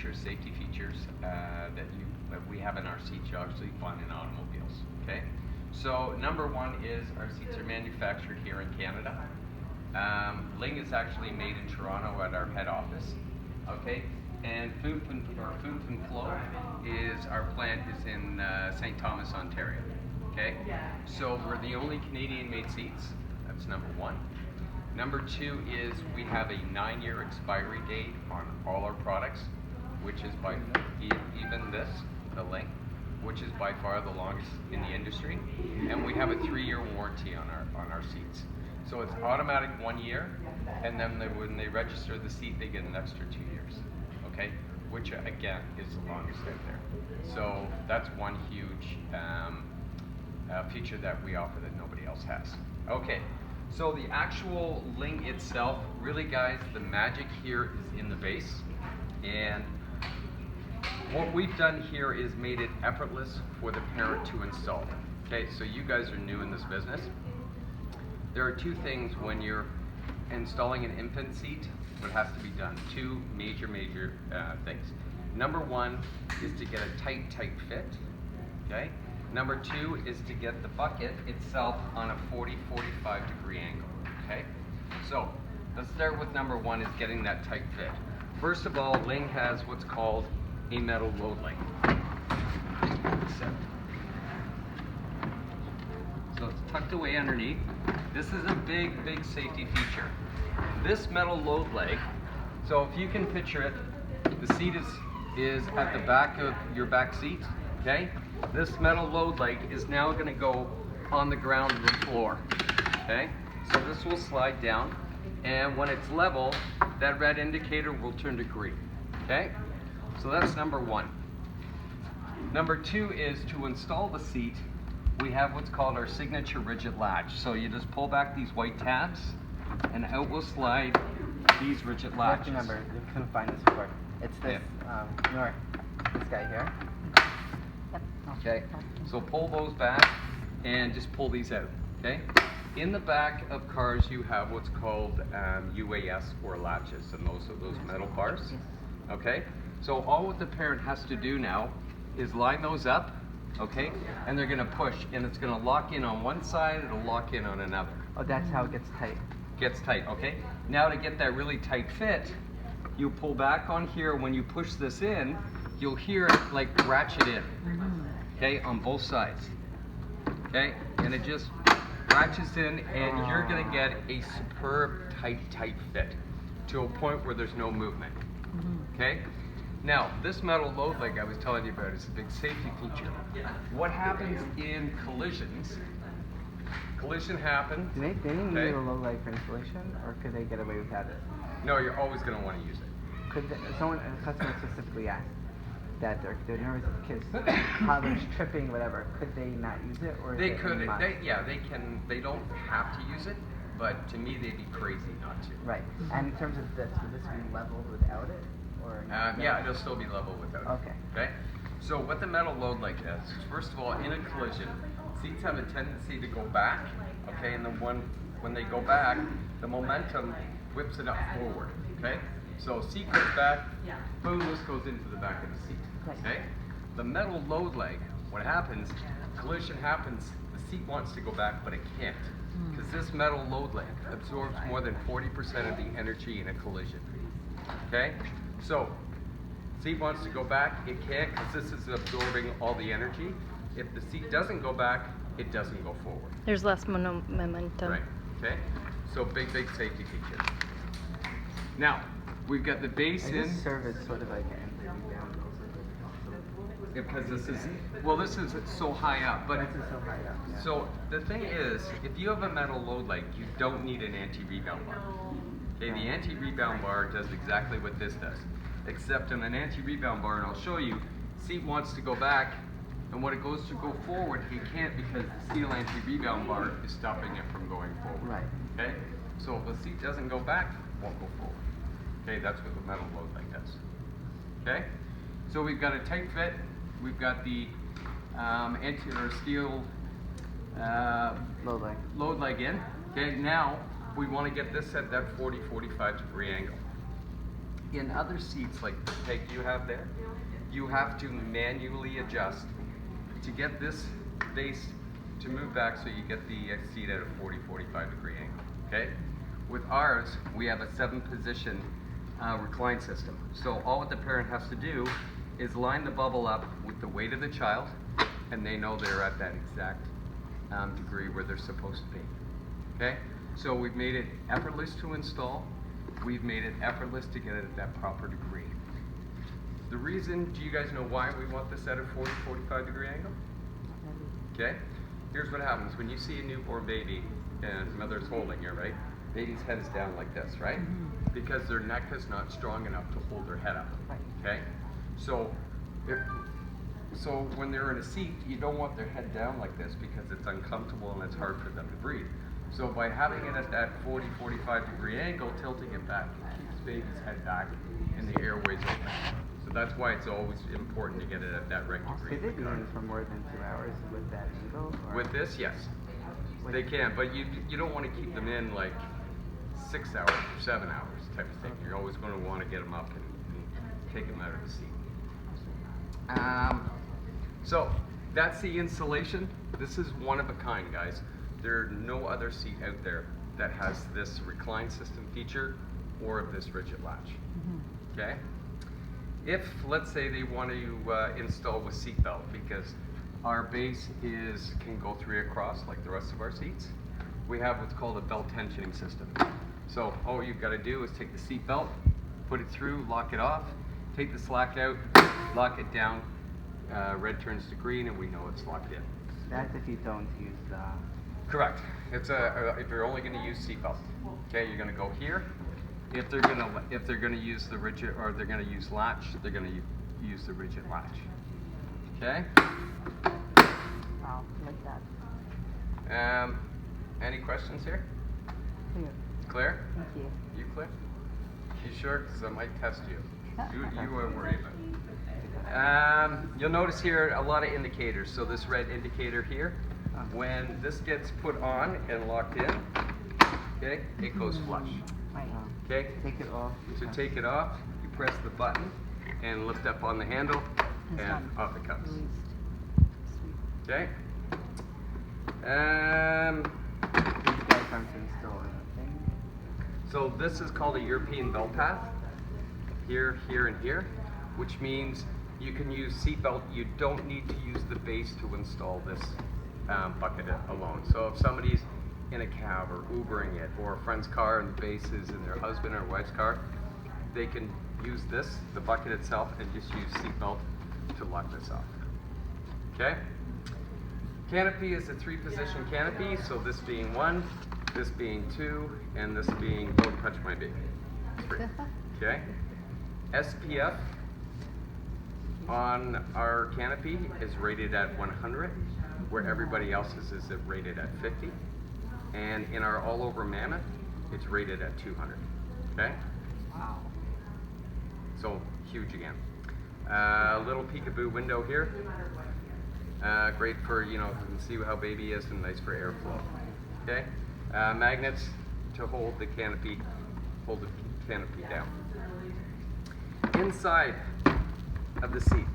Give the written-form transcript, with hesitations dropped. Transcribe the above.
features, safety features that we have in our seats you actually find in automobiles. Okay, so number one is our seats are manufactured here in Canada. Ling is actually made in Toronto at our head office. Okay, and Food and Flow is our plant is in St. Thomas, Ontario. Okay, so we're the only Canadian-made seats. That's number one. Number two is we have a 9-year expiry date on all our products, which is by even this, the Ling, which is by far the longest in the industry, and we have a 3-year warranty on our seats. So it's automatic 1 year, and then when they register the seat, they get an extra 2 years. Okay, which again is the longest out there. So that's one huge feature that we offer that nobody else has. Okay. So the actual Ling itself, really guys, the magic here is in the base. And what we've done here is made it effortless for the parent to install. Okay, so you guys are new in this business. There are two things when you're installing an infant seat, what has to be done. Two major things. Number one is to get a tight fit, okay? Number two is to get the bucket itself on a 40-45 degree angle, okay? So let's start with number one is getting that tight fit. First of all, Ling has what's called a metal load leg. So it's tucked away underneath. This is a big safety feature. This metal load leg, so if you can picture it, the seat is at the back of your back seat, okay? This metal load leg is now going to go on the ground of the floor, okay? So this will slide down, and when it's level, that red indicator will turn to green, okay? So that's number one. Number two is to install the seat, we have what's called our signature rigid latch. So you just pull back these white tabs, and out will slide these rigid latches. Remember, you couldn't find this before. It's this, this guy here. Okay, so pull those back and just pull these out, okay? In the back of cars you have what's called UAS or latches, and those are those metal bars, okay? So all what the parent has to do now is line those up, okay? And they're gonna push, and it's gonna lock in on one side, it'll lock in on another. Oh, that's how it gets tight. Gets tight, okay? Now to get that really tight fit, you pull back on here. When you push this in, you'll hear it like ratchet in. Okay, on both sides. Okay, and it just ratchets in, and you're gonna get a superb tight fit to a point where there's no movement. Okay, now this metal load leg I was telling you about is a big safety feature. What happens in collisions? Collision happens. Do they need a low leg for installation, or could they get away without it? No, you're always gonna want to use it. Could a customer specifically asked that they're nervous of kids, toddlers tripping, whatever. Could they not use it, or they could? They can. They don't have to use it, but to me, they'd be crazy not to. Right. And in terms of this, would this be leveled without it, or? Yeah, it'll still be level without it. Okay. Okay. So what the metal load leg does is, first of all, in a collision, seats have a tendency to go back. Okay, and when they go back, the momentum whips it up forward. Okay. So seat goes back, boom, this goes into the back of the seat, okay? The metal load leg, what happens, collision happens, the seat wants to go back, but it can't. Because this metal load leg absorbs more than 40% of the energy in a collision, okay? So, seat wants to go back, it can't, because this is absorbing all the energy. If the seat doesn't go back, it doesn't go forward. There's less momentum. Right, okay? So big safety feature. Now, we've got the base in. This serve is sort of like an anti-rebound. Because this is so high up. But this is so high up. Yeah. So the thing is, if you have a metal load leg, you don't need an anti-rebound bar. Okay, the anti-rebound bar does exactly what this does, except in an anti-rebound bar, and I'll show you, seat wants to go back, and when it goes to go forward, it can't because the steel anti-rebound bar is stopping it from going forward. Right. Okay, so if the seat doesn't go back, it won't go forward. Okay, that's what the metal load leg does. Okay, so we've got a tight fit. We've got the anti-or steel load leg in. Okay, now we want to get this at that 40-45 degree angle. in other seats like the peg you have there, you have to manually adjust to get this base to move back so you get the seat at a 45 degree angle, okay? With ours, we have a 7-position recline system. So all what the parent has to do is line the bubble up with the weight of the child, and they know they're at that exact degree where they're supposed to be, okay? So we've made it effortless to install. We've made it effortless to get it at that proper degree. The reason, do you guys know why we want this at a 45 degree angle? Okay, here's what happens when you see a newborn baby and the mother's holding her, right? Baby's head is down like this, right? Because their neck is not strong enough to hold their head up, okay? So when they're in a seat, you don't want their head down like this because it's uncomfortable and it's hard for them to breathe. So by having it at that 45 degree angle, tilting it back, it keeps baby's head back and the airways open. So that's why it's always important to get it at that right degree. Could they be in for more than 2 hours with that angle? Or? With this, yes. They can, but you don't want to keep them in like 6 hours or 7 hours type of thing. You're always going to want to get them up and take them out of the seat. So that's the installation. This is one of a kind, guys. There's no other seat out there that has this recline system feature or this rigid latch. Okay? If, let's say, they want to install with seat belt, because our base can go 3 across like the rest of our seats, we have what's called a belt tensioning system. So all you've got to do is take the seat belt, put it through, lock it off, take the slack out, lock it down, red turns to green, and we know it's locked in. That's if you don't use the... Correct. It's if you're only going to use seat belts. Okay, you're going to go here. If they're going to use the rigid, or they're going to use latch, they're going to use the rigid latch. Okay. Wow, like that. Any questions here? Clear. Clear? Thank you. You clear? You sure? Because I might test you. You won't worry about it. You'll notice here a lot of indicators. So this red indicator here, when this gets put on and locked in, okay, it goes flush. Right. Okay? Take it off. To take it off, you press the button and lift up on the handle, It's and done. off it comes. Released. Sweet. Okay? These guys aren't installing anything. So this is called a European belt path. Here, here, and here, which means you can use seat belt. You don't need to use the base to install this bucket alone. So if somebody's in a cab or Ubering it, or a friend's car and the base is in their husband or wife's car, they can use this, the bucket itself, and just use seat belt to lock this off. Okay? Canopy is a 3-position canopy, so this being 1, this being 2, and this being Don't Touch My Baby. 3. Okay? SPF on our canopy is rated at 100, where everybody else's is rated at 50. And in our all-over Mammoth, it's rated at 200. Okay? Wow. So huge again. Little peekaboo window here. Great for, you can see how baby is, and nice for airflow. Okay? Magnets to hold the canopy down. Inside of the seat,